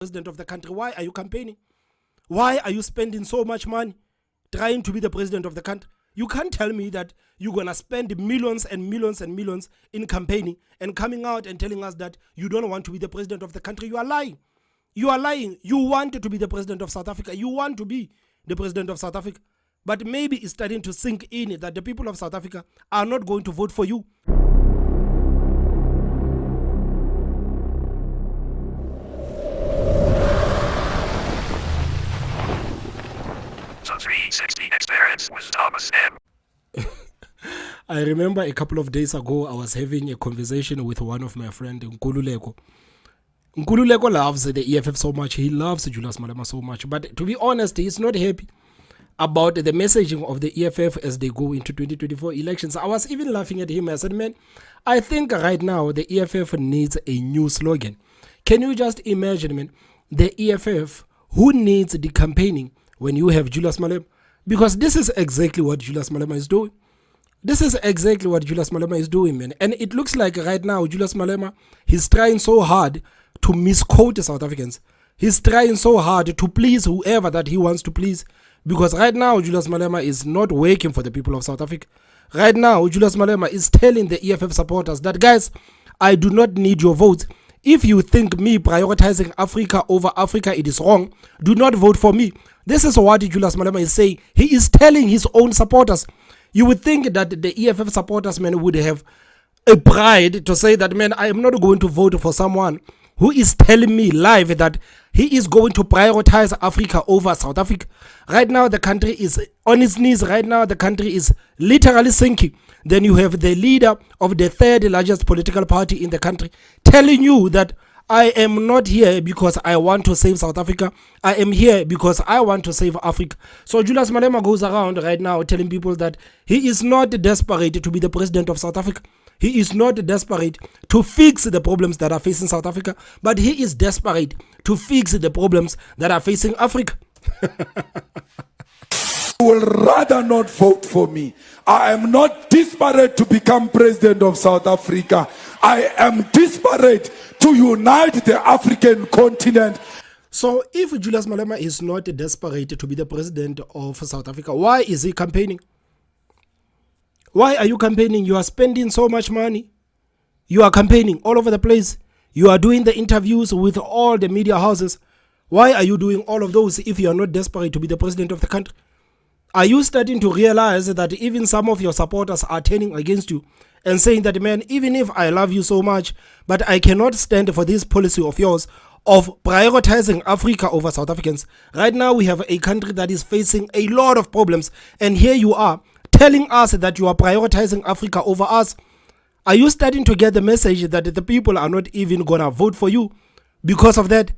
president of the country. Why are you campaigning? Why are you spending so much money trying to be the president of the country? You can't tell me that you're going to spend millions and millions and millions in campaigning and coming out and telling us that you don't want to be the president of the country. You are lying. You are lying. You wanted to be the president of South Africa. You want to be the president of South Africa. But maybe it's starting to sink in that the people of South Africa are not going to vote for you. The 360 experience with Thomas M. I remember a couple of days ago, I was having a conversation with one of my friends, Nkululeko. Nkululeko loves the EFF so much. He loves Julius Malema so much. But to be honest, he's not happy about the messaging of the EFF as they go into 2024 elections. I was even laughing at him. I said, man, I think right now the EFF needs a new slogan. Can you just imagine, man, the EFF, who needs the campaigning when you have Julius Malema? Because this is exactly what Julius Malema is doing. This is exactly what Julius Malema is doing, man. And it looks like right now, Julius Malema, he's trying so hard to misquote the South Africans. He's trying so hard to please whoever that he wants to please. Because right now, Julius Malema is not working for the people of South Africa. Right now, Julius Malema is telling the EFF supporters that, guys, I do not need your votes. If you think me prioritizing Africa over Africa, it is wrong. Do not vote for me. This is what Julius Malema is saying. He is telling his own supporters. You would think that the EFF supporters, man, would have a pride to say that, man, I am not going to vote for someone who is telling me live that he is going to prioritize Africa over South Africa. Right now, the country is on its knees. Right now, the country is literally sinking. Then you have the leader of the third largest political party in the country telling you that I am not here because I want to save South Africa. I am here because I want to save Africa. So Julius Malema goes around right now telling people that he is not desperate to be the president of South Africa. He is not desperate to fix the problems that are facing South Africa, but he is desperate to fix the problems that are facing Africa. Will rather not vote for me. I am not desperate to become president of South Africa. I am desperate to unite the African continent. So if Julius Malema is not desperate to be the president of South Africa, why is he campaigning? Why are you campaigning? You are spending so much money. You are campaigning all over the place. You are doing the interviews with all the media houses. Why are you doing all of those if you are not desperate to be the president of the country? Are you starting to realize that even some of your supporters are turning against you and saying that, man, even if I love you so much, but I cannot stand for this policy of yours of prioritizing Africa over South Africans. Right now, we have a country that is facing a lot of problems. And here you are telling us that you are prioritizing Africa over us. Are you starting to get the message that the people are not even going to vote for you because of that?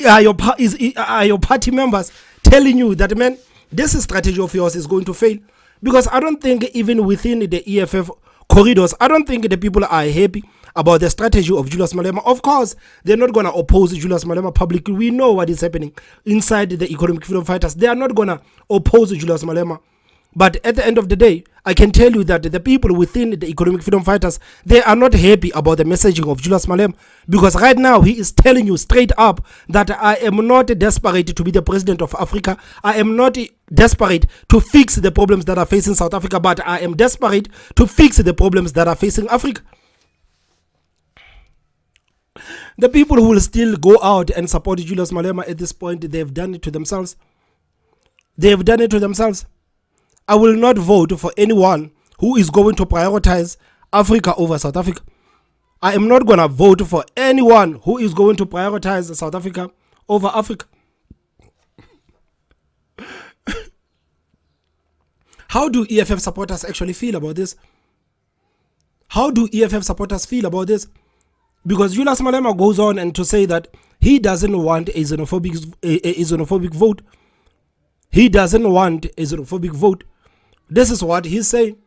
Are your party members telling you that, man, this strategy of yours is going to fail? Because I don't think even within the EFF corridors, I don't think the people are happy about the strategy of Julius Malema. Of course, they're not going to oppose Julius Malema publicly. We know what is happening inside the economic freedom fighters. They are not going to oppose Julius Malema. But at the end of the day, I can tell you that the people within the economic freedom fighters, they are not happy about the messaging of Julius Malema, because right now he is telling you straight up that I am not desperate to be the president of Africa. I am not desperate to fix the problems that are facing South Africa, but I am desperate to fix the problems that are facing Africa. The people who will still go out and support Julius Malema at this point, they have done it to themselves. They have done it to themselves. I will not vote for anyone who is going to prioritize Africa over South Africa. I am not going to vote for anyone who is going to prioritize South Africa over Africa. How do EFF supporters actually feel about this? How do EFF supporters feel about this? Because Julius Malema goes on and to say that he doesn't want a xenophobic vote. He doesn't want a xenophobic vote. This is what he's saying.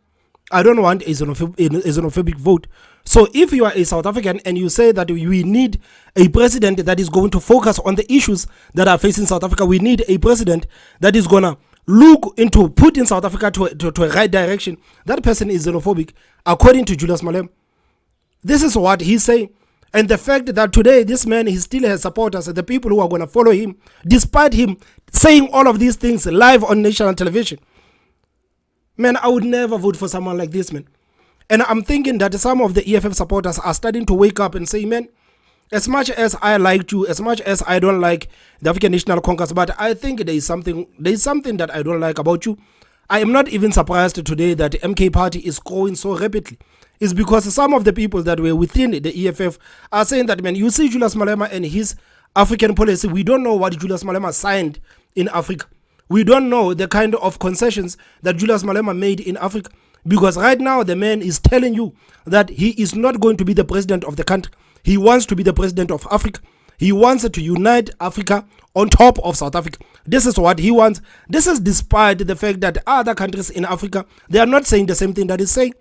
I don't want a xenophobic vote. So if you are a South African and you say that we need a president that is going to focus on the issues that are facing South Africa, we need a president that is going to look into putting South Africa to a right direction, that person is xenophobic, according to Julius Malema. This is what he's saying. And the fact that today this man, he still has supporters, the people who are going to follow him, despite him saying all of these things live on national television. Man, I would never vote for someone like this, man. And I'm thinking that some of the EFF supporters are starting to wake up and say, man, as much as I liked you, as much as I don't like the African National Congress, but I think there is something that I don't like about you. I am not even surprised today that the MK party is growing so rapidly. It's because some of the people that were within the EFF are saying that, man, you see Julius Malema and his African policy, we don't know what Julius Malema signed in Africa. We don't know the kind of concessions that Julius Malema made in Africa. Because right now the man is telling you that he is not going to be the president of the country. He wants to be the president of Africa. He wants to unite Africa on top of South Africa. This is what he wants. This is despite the fact that other countries in Africa, they are not saying the same thing that he's saying.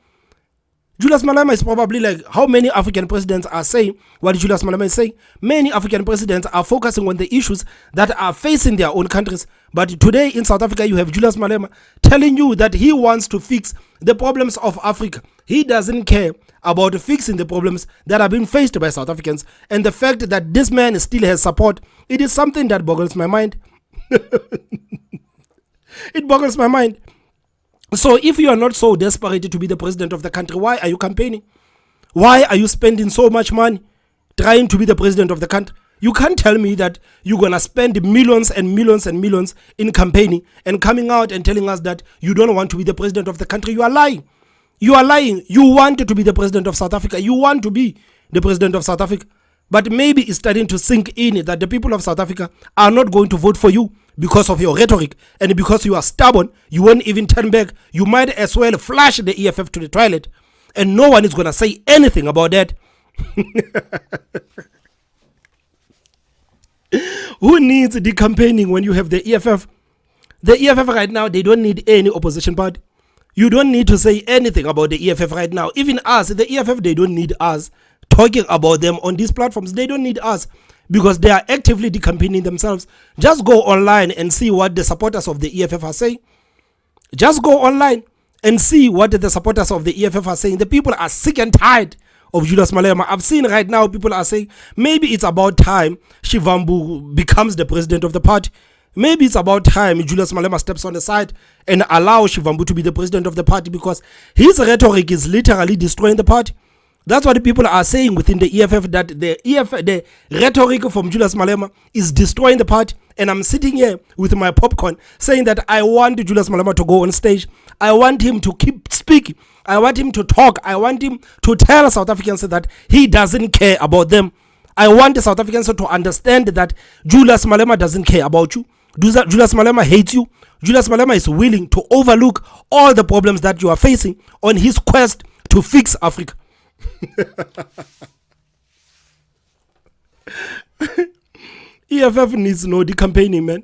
Julius Malema is probably like, how many African presidents are saying what Julius Malema is saying? Many African presidents are focusing on the issues that are facing their own countries. But today in South Africa, you have Julius Malema telling you that he wants to fix the problems of Africa. He doesn't care about fixing the problems that are being faced by South Africans. And the fact that this man still has support, it is something that boggles my mind. It boggles my mind. So if you are not so desperate to be the president of the country, why are you campaigning? Why are you spending so much money trying to be the president of the country? You can't tell me that you're going to spend millions and millions and millions in campaigning and coming out and telling us that you don't want to be the president of the country. You are lying. You are lying. You want to be the president of South Africa. You want to be the president of South Africa. But maybe it's starting to sink in that the people of South Africa are not going to vote for you because of your rhetoric, and because you are stubborn, you won't even turn back. You might as well flush the EFF to the toilet, and no one is going to say anything about that. Who needs the campaigning when you have the EFF? The EFF right now, they don't need any opposition party. You don't need to say anything about the EFF right now. Even us, the EFF, they don't need us talking about them on these platforms. They don't need us because they are actively decampaigning themselves. Just go online and see what the supporters of the EFF are saying. Just go online and see what the supporters of the EFF are saying. The people are sick and tired of Julius Malema. I've seen right now people are saying maybe it's about time Shivambu becomes the president of the party. Maybe it's about time Julius Malema steps on the side and allows Shivambu to be the president of the party, because his rhetoric is literally destroying the party. That's what the people are saying within the EFF, that the rhetoric from Julius Malema is destroying the party. And I'm sitting here with my popcorn saying that I want Julius Malema to go on stage. I want him to keep speaking. I want him to talk. I want him to tell South Africans that he doesn't care about them. I want the South Africans to understand that Julius Malema doesn't care about you. Julius Malema hates you. Julius Malema is willing to overlook all the problems that you are facing on his quest to fix Africa. EFF needs no decampaigning, man.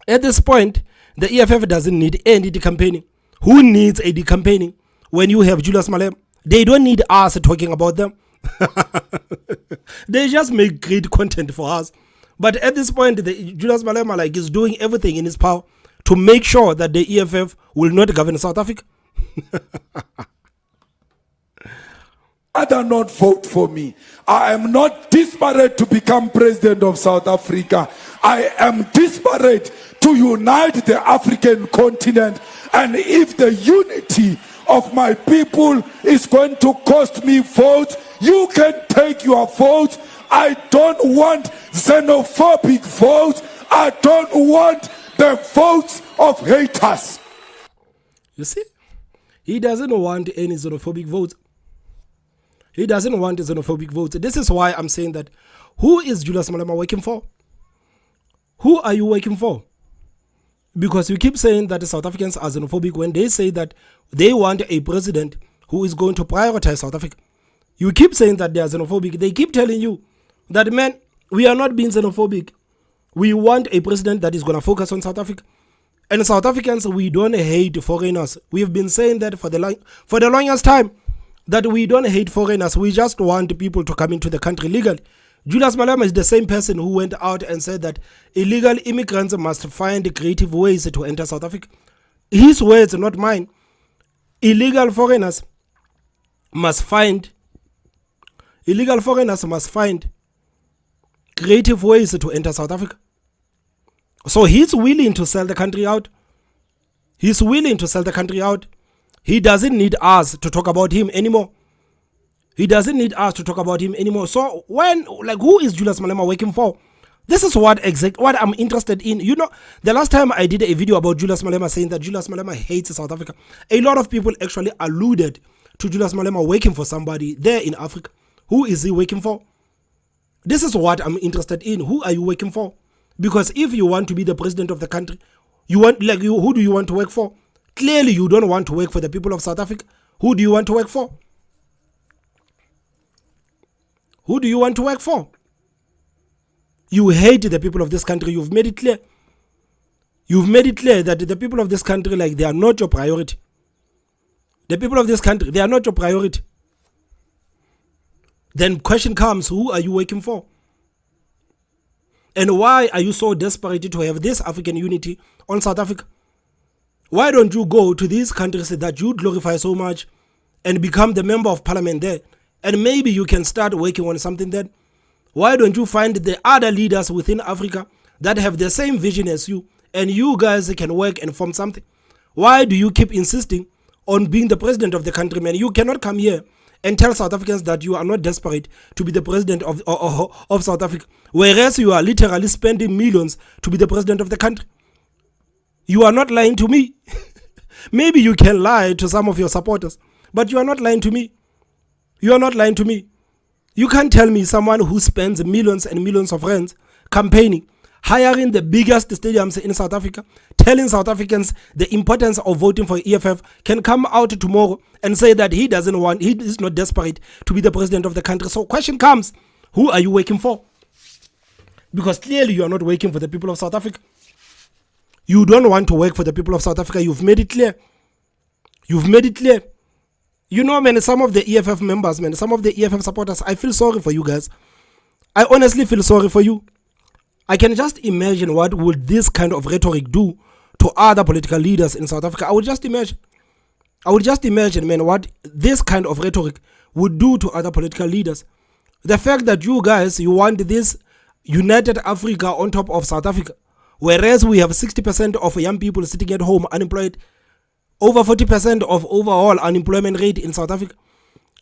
At this point, the EFF doesn't need any decampaigning. Who needs a decampaigning when you have Julius Malema? They don't need us talking about them. They just make great content for us. But at this point, Julius Malema is doing everything in his power to make sure that the EFF will not govern South Africa. Rather not vote for me. I am not desperate to become president of South Africa. I am desperate to unite the African continent. And if the unity of my people is going to cost me votes, you can take your votes. I don't want xenophobic votes. I don't want the votes of haters. You see, he doesn't want any xenophobic votes. He doesn't want xenophobic votes. This is why I'm saying that, who is Julius Malema working for? Who are you working for? Because you keep saying that the South Africans are xenophobic when they say that they want a president who is going to prioritize South Africa. You keep saying that they are xenophobic. They keep telling you that, man, we are not being xenophobic. We want a president that is going to focus on South Africa. And South Africans, we don't hate foreigners. We have been saying that for the longest time, that we don't hate foreigners. We just want people to come into the country legally. Julius Malema is the same person who went out and said that illegal immigrants must find creative ways to enter South Africa. His words, not mine. Illegal foreigners must find illegal foreigners must find creative ways to enter South Africa. So he's willing to sell the country out. He's willing to sell the country out. He doesn't need us to talk about him anymore. He doesn't need us to talk about him anymore. So who is Julius Malema working for? This is what I'm interested in. You know, the last time I did a video about Julius Malema saying that Julius Malema hates South Africa, a lot of people actually alluded to Julius Malema working for somebody there in Africa. Who is he working for? This is what I'm interested in. Who are you working for? Because if you want to be the president of the country, who do you want to work for? Clearly, you don't want to work for the people of South Africa. Who do you want to work for? Who do you want to work for? You hate the people of this country. You've made it clear. You've made it clear that the people of this country, they are not your priority. The people of this country, they are not your priority. Then question comes, who are you working for? And why are you so desperate to have this African unity on South Africa? Why don't you go to these countries that you glorify so much and become the member of parliament there? And maybe you can start working on something then. Why don't you find the other leaders within Africa that have the same vision as you, and you guys can work and form something? Why do you keep insisting on being the president of the country, man? You cannot come here and tell South Africans that you are not desperate to be the president of South Africa, whereas you are literally spending millions to be the president of the country. You are not lying to me. Maybe you can lie to some of your supporters, but you are not lying to me. You are not lying to me. You can't tell me someone who spends millions and millions of rands campaigning, hiring the biggest stadiums in South Africa, telling South Africans the importance of voting for EFF, can come out tomorrow and say that he is not desperate to be the president of the country. So question comes, who are you working for? Because clearly you are not working for the people of South Africa. You don't want to work for the people of South Africa. You've made it clear. You've made it clear. You know, man, some of the EFF members, man, some of the EFF supporters, I feel sorry for you guys. I honestly feel sorry for you. I can just imagine what would this kind of rhetoric do to other political leaders in South Africa. I would just imagine, man, what this kind of rhetoric would do to other political leaders. The fact that you guys, you want this united Africa on top of South Africa, whereas we have 60% of young people sitting at home unemployed, over 40% of overall unemployment rate in South Africa,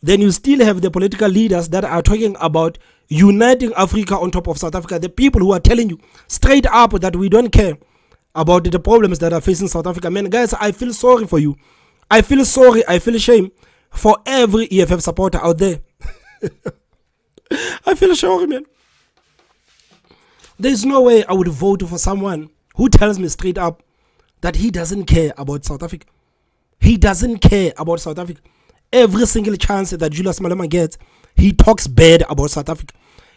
then you still have the political leaders that are talking about uniting Africa on top of South Africa. The people who are telling you straight up that we don't care about the problems that are facing South Africa. Man, guys, I feel sorry for you. I feel sorry, I feel shame for every EFF supporter out there. I feel sorry, man. There's no way I would vote for someone who tells me straight up that he doesn't care about South Africa. He doesn't care about South Africa. Every single chance that Julius Malema gets, he talks bad about South Africa.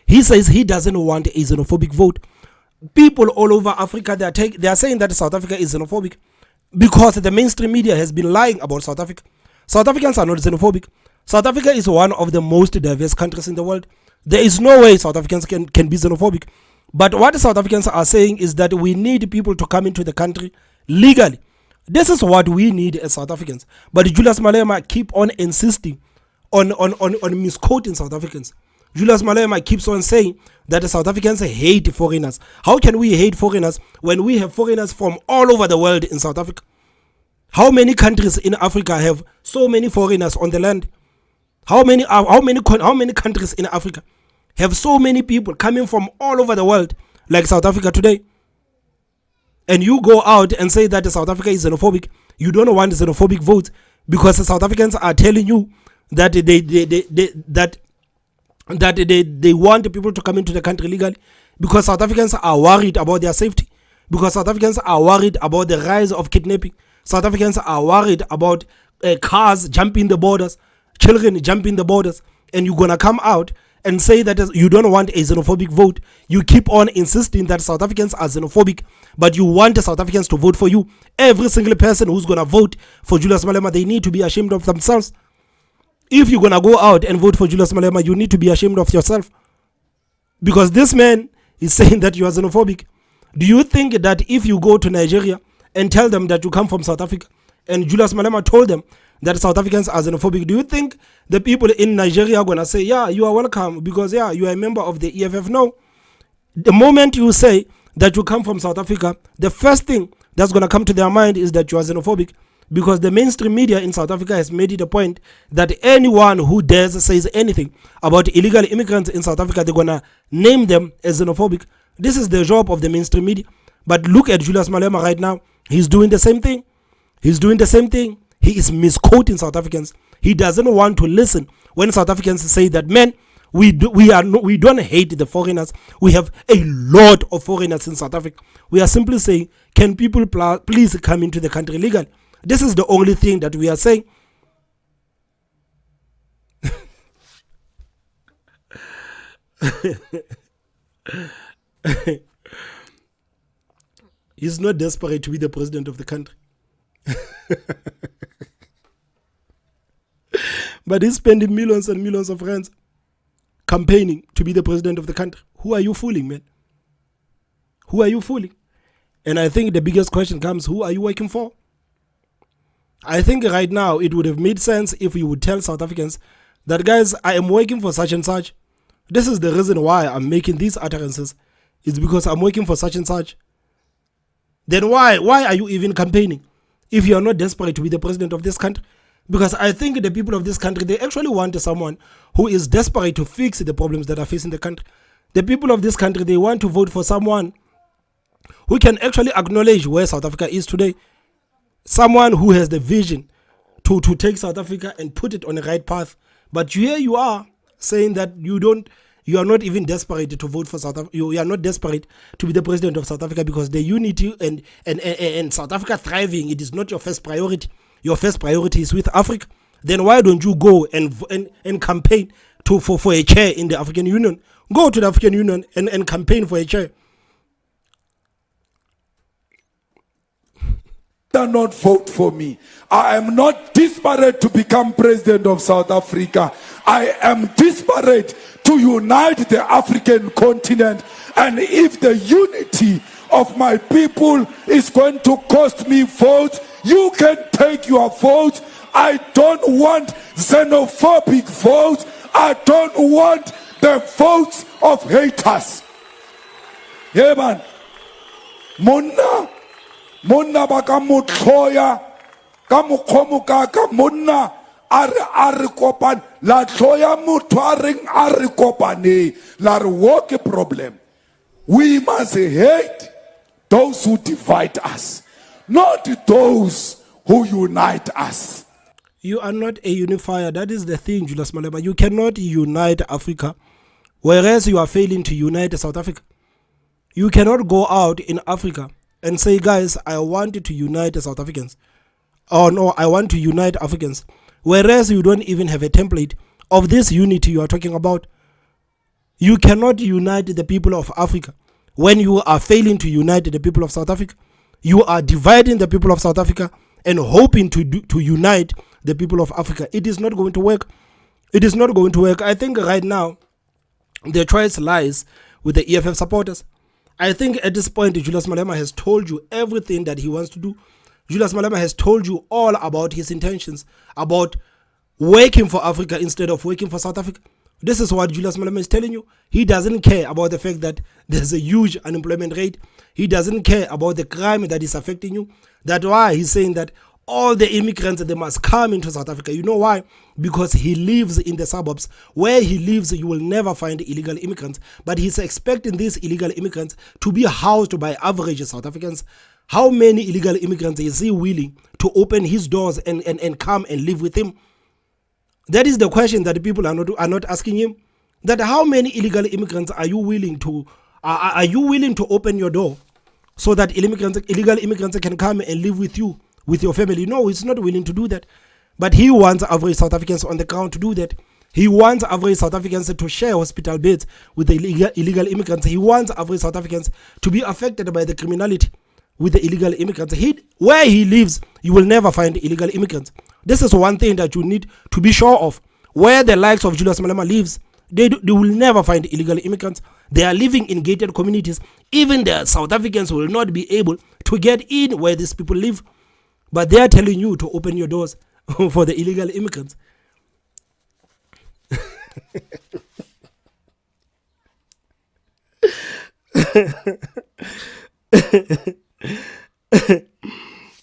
He says he doesn't want a xenophobic vote. People all over Africa, they are saying that South Africa is xenophobic because the mainstream media has been lying about South Africa. South Africans are not xenophobic. South Africa is one of the most diverse countries in the world. There is no way South Africans can be xenophobic. But what South Africans are saying is that we need people to come into the country legally. This is what we need as South Africans. But Julius Malema keep on insisting on misquoting South Africans. Julius Malema keeps on saying that the South Africans hate foreigners. How can we hate foreigners when we have foreigners from all over the world in South Africa? How many countries in Africa have so many foreigners on the land? How many countries in Africa have so many people coming from all over the world like South Africa today? And you go out and say that South Africa is xenophobic. You don't want xenophobic votes because the South Africans are telling you that they want people to come into the country legally because South Africans are worried about their safety, because South Africans are worried about the rise of kidnapping. South Africans are worried about cars jumping the borders, children jumping the borders, and you're gonna come out and say that you don't want a xenophobic vote. You keep on insisting that South Africans are xenophobic, but you want the South Africans to vote for you. Every single person who's going to vote for Julius Malema, they need to be ashamed of themselves. If you're going to go out and vote for Julius Malema, you need to be ashamed of yourself. Because this man is saying that you are xenophobic. Do you think that if you go to Nigeria and tell them that you come from South Africa, and Julius Malema told them that South Africans are xenophobic, do you think the people in Nigeria are going to say, yeah, you are welcome because, yeah, you are a member of the EFF? No. The moment you say that you come from South Africa, the first thing that's going to come to their mind is that you are xenophobic, because the mainstream media in South Africa has made it a point that anyone who dares says anything about illegal immigrants in South Africa, they're going to name them as xenophobic. This is the job of the mainstream media. But look at Julius Malema right now. He's doing the same thing. He's doing the same thing. He is misquoting South Africans. He doesn't want to listen when South Africans say that, man, we don't hate the foreigners. We have a lot of foreigners in South Africa. We are simply saying, can people please come into the country legally? This is the only thing that we are saying. He's not desperate to be the president of the country. But he's spending millions and millions of rands campaigning to be the president of the country. Who are you fooling, man? Who are you fooling? And I think the biggest question comes, who are you working for? I think right now it would have made sense if you would tell South Africans that, guys, I am working for such and such. This is the reason why I'm making these utterances. It's because I'm working for such and such. Then why are you even campaigning if you are not desperate to be the president of this country? Because I think the people of this country, they actually want someone who is desperate to fix the problems that are facing the country. The people of this country, they want to vote for someone who can actually acknowledge where South Africa is today. Someone who has the vision to take South Africa and put it on the right path. But here you are saying that you are not even desperate to vote for South Africa. You are not desperate to be the president of South Africa because the unity and South Africa thriving, it is not your first priority. Your first priority is with Africa. Then why don't you go and campaign for a chair in the African Union? Go to the African Union and campaign for a chair. Not vote for me. I am not desperate to become president of South Africa. I am desperate to unite the African continent. And if the unity of my people is going to cost me votes, you can take your votes. I don't want xenophobic votes. I don't want the votes of haters. Yeah, man. Monna baka motloya ka mokgomo ka monna a re kopan la tloya motho a reng a re kopane la re woke problem. We must hate those who divide us, not those who unite us. You are not a unifier. That is the thing, Julius Malema. You cannot unite Africa, whereas you are failing to unite South Africa. You cannot go out in Africa and say, guys, I want to unite the South Africans. Oh no, I want to unite Africans. Whereas you don't even have a template of this unity you are talking about. You cannot unite the people of Africa when you are failing to unite the people of South Africa. You are dividing the people of South Africa and hoping to unite the people of Africa. It is not going to work. It is not going to work. I think right now the choice lies with the EFF supporters. I think at this point, Julius Malema has told you everything that he wants to do. Julius Malema has told you all about his intentions, about working for Africa instead of working for South Africa. This is what Julius Malema is telling you. He doesn't care about the fact that there's a huge unemployment rate. He doesn't care about the crime that is affecting you. That's why he's saying that all the immigrants, they must come into South Africa. You know why? Because he lives in the suburbs. Where he lives, you will never find illegal immigrants. But he's expecting these illegal immigrants to be housed by average South Africans. How many illegal immigrants is he willing to open his doors and come and live with him? That is the question that people are not asking him. That how many illegal immigrants are you willing to open your door so that illegal immigrants can come and live with you, with your family? No, he's not willing to do that. But he wants average South Africans on the ground to do that. He wants average South Africans to share hospital beds with the illegal immigrants. He wants average South Africans to be affected by the criminality with the illegal immigrants. Where he lives, you will never find illegal immigrants. This is one thing that you need to be sure of. Where the likes of Julius Malema lives, they will never find illegal immigrants. They are living in gated communities. Even the South Africans will not be able to get in where these people live. But they are telling you to open your doors. for the illegal immigrants.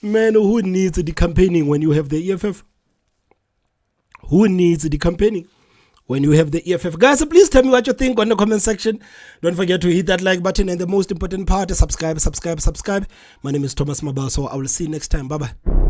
Man, who needs the campaigning when you have the EFF? Who needs the campaigning when you have the EFF? Guys, please tell me what you think on the comment section. Don't forget to hit that like button, and the most important part is subscribe. My name is Thomas Mabaso. I will see you next time. Bye-bye.